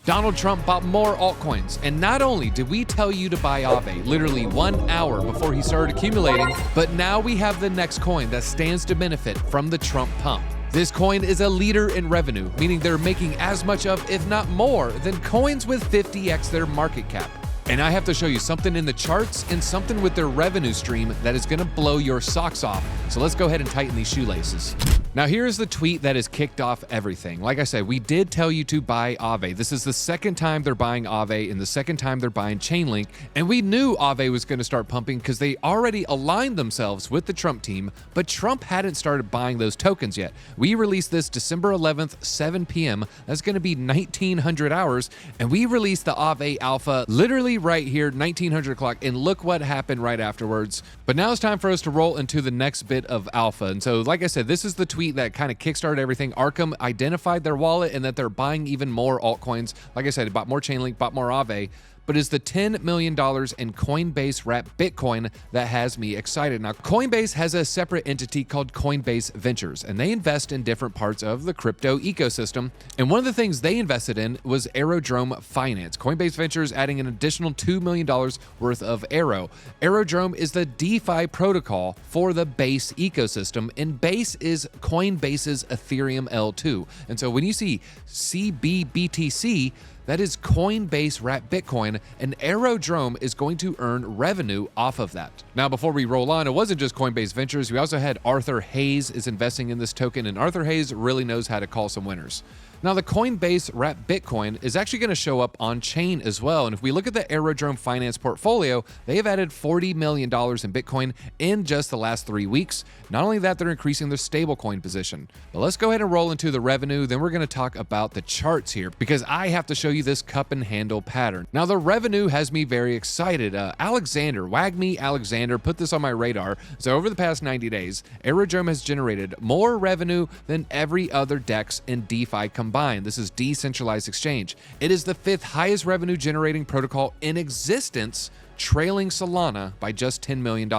Donald Trump bought more altcoins, and not only did we tell you to buy Aave literally 1 hour before he started accumulating, but now we have the next coin that stands to benefit from the Trump pump. This coin is a leader in revenue, meaning they're making as much of, if not more, than coins with 50x their market cap. And I have to show you something in the charts and something with their revenue stream that is gonna blow your socks off. So let's go ahead and tighten these shoelaces. Now here's the tweet that has kicked off everything. Like I said, we did tell you to buy Aave. This is the second time they're buying Aave and the second time they're buying Chainlink. And we knew Aave was gonna start pumping because they already aligned themselves with the Trump team, but Trump hadn't started buying those tokens yet. We released this December 11th, 7 p.m. That's gonna be 1900 hours. And we released the Aave Alpha literally right here, 1900 o'clock, and look what happened right afterwards. But now it's time for us to roll into the next bit of alpha. And so, like I said, this is the tweet that kind of kickstarted everything. Arkham identified their wallet and that they're buying even more altcoins. Like I said, bought more Chainlink, bought more Aave. But it's the $10 million in Coinbase wrapped Bitcoin that has me excited. Now, Coinbase has a separate entity called Coinbase Ventures, and they invest in different parts of the crypto ecosystem. And one of the things they invested in was Aerodrome Finance. Coinbase Ventures adding an additional $2 million worth of Aero. Aerodrome is the DeFi protocol for the Base ecosystem, and Base is Coinbase's Ethereum L2. And so when you see CBBTC, that is Coinbase wrapped Bitcoin, and Aerodrome is going to earn revenue off of that. Now, before we roll on, it wasn't just Coinbase Ventures. We also had Arthur Hayes is investing in this token, and Arthur Hayes really knows how to call some winners. Now, the Coinbase wrapped Bitcoin is actually going to show up on chain as well. And if we look at the Aerodrome Finance portfolio, they have added $40 million in Bitcoin in just the last 3 weeks. Not only that, they're increasing their stablecoin position. But let's go ahead and roll into the revenue. Then we're going to talk about the charts here because I have to show you this cup and handle pattern. Now, the revenue has me very excited. Wagme Alexander put this on my radar. So over the past 90 days, Aerodrome has generated more revenue than every other DEX in DeFi combined. This is decentralized exchange. It is the 5th highest revenue generating protocol in existence, trailing Solana by just $10 million.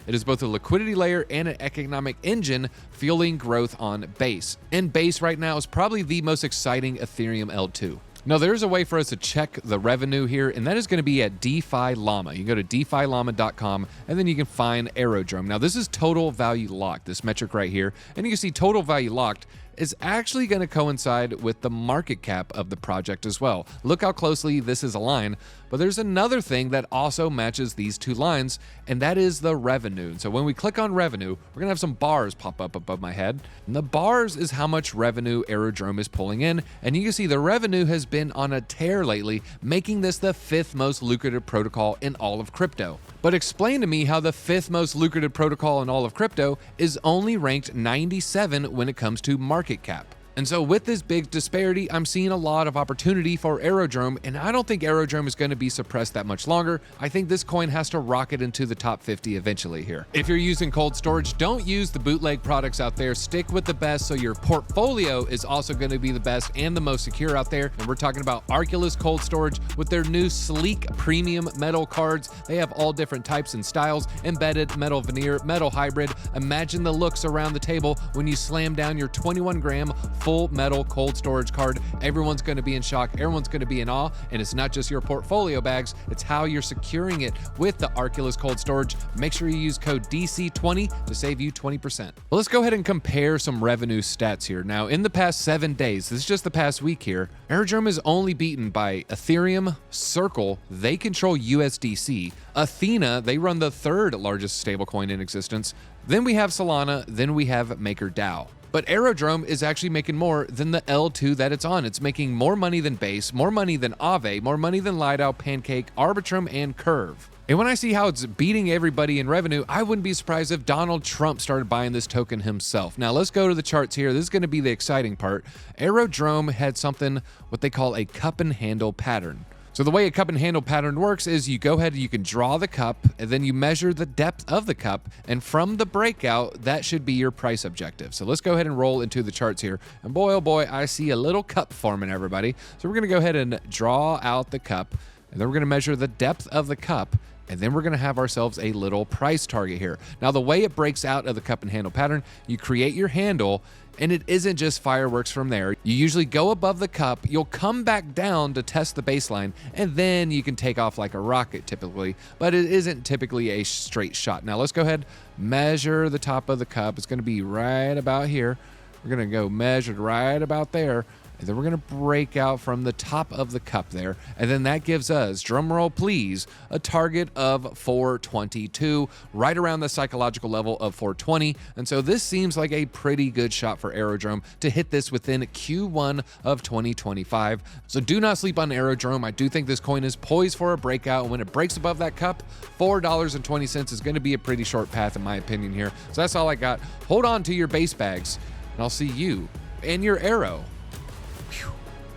It is both a liquidity layer and an economic engine fueling growth on Base. And Base right now is probably the most exciting Ethereum L2. Now, there's a way for us to check the revenue here, and that is going to be at DeFi Llama. You can go to defilama.com, and then you can find Aerodrome. Now, this is total value locked, this metric right here. And you can see total value locked is actually going to coincide with the market cap of the project as well. Look how closely this is aligned. But there's another thing that also matches these two lines, and that is the revenue. So when we click on revenue, we're gonna have some bars pop up above my head. And the bars is how much revenue Aerodrome is pulling in. And you can see the revenue has been on a tear lately, making this the 5th most lucrative protocol in all of crypto. But explain to me how the 5th most lucrative protocol in all of crypto is only ranked 97 when it comes to market cap. And so with this big disparity, I'm seeing a lot of opportunity for Aerodrome, and I don't think Aerodrome is going to be suppressed that much longer. I think this coin has to rocket into the top 50 eventually here. If you're using cold storage, don't use the bootleg products out there. Stick with the best so your portfolio is also going to be the best and the most secure out there. And we're talking about Arculus Cold Storage with their new sleek premium metal cards. They have all different types and styles, embedded, metal veneer, metal hybrid. Imagine the looks around the table when you slam down your 21-gram full metal cold storage card. Everyone's going to be in shock. Everyone's going to be in awe. And it's not just your portfolio bags, it's how you're securing it with the Arculus Cold Storage. Make sure you use code DC20 to save you 20%. Well, let's go ahead and compare some revenue stats here. Now, in the past 7 days, this is just the past week here, Aerodrome is only beaten by Ethereum, Circle, they control USDC, Athena, they run the 3rd largest stablecoin in existence, then we have Solana, then we have MakerDAO. But Aerodrome is actually making more than the L2 that it's on. It's making more money than Base, more money than Aave, more money than Lido, Pancake, Arbitrum, and Curve. And when I see how it's beating everybody in revenue, I wouldn't be surprised if Donald Trump started buying this token himself. Now, let's go to the charts here. This is going to be the exciting part. Aerodrome had something, what they call a cup and handle pattern. So the way a cup and handle pattern works is you go ahead and you can draw the cup, and then you measure the depth of the cup, and from the breakout, that should be your price objective. So let's go ahead and roll into the charts here. And boy, oh boy, I see a little cup forming, everybody. So we're gonna go ahead and draw out the cup. and then we're going to measure the depth of the cup, and then we're going to have ourselves a little price target here. Now, the way it breaks out of the cup and handle pattern, you create your handle, and it isn't just fireworks from there. You usually go above the cup, you'll come back down to test the baseline, and then you can take off like a rocket typically, but it isn't typically a straight shot. Now let's go ahead, measure the top of the cup. It's gonna be right about here. We're gonna go measured right about there. And then we're going to break out from the top of the cup there. And then that gives us, drum roll please, a target of 422, right around the psychological level of 420. And so this seems like a pretty good shot for Aerodrome to hit this within Q1 of 2025. So do not sleep on Aerodrome. I do think this coin is poised for a breakout. And when it breaks above that cup, $4.20 is going to be a pretty short path in my opinion here. So that's all I got. Hold on to your base bags, and I'll see you and your arrow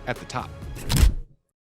at the top.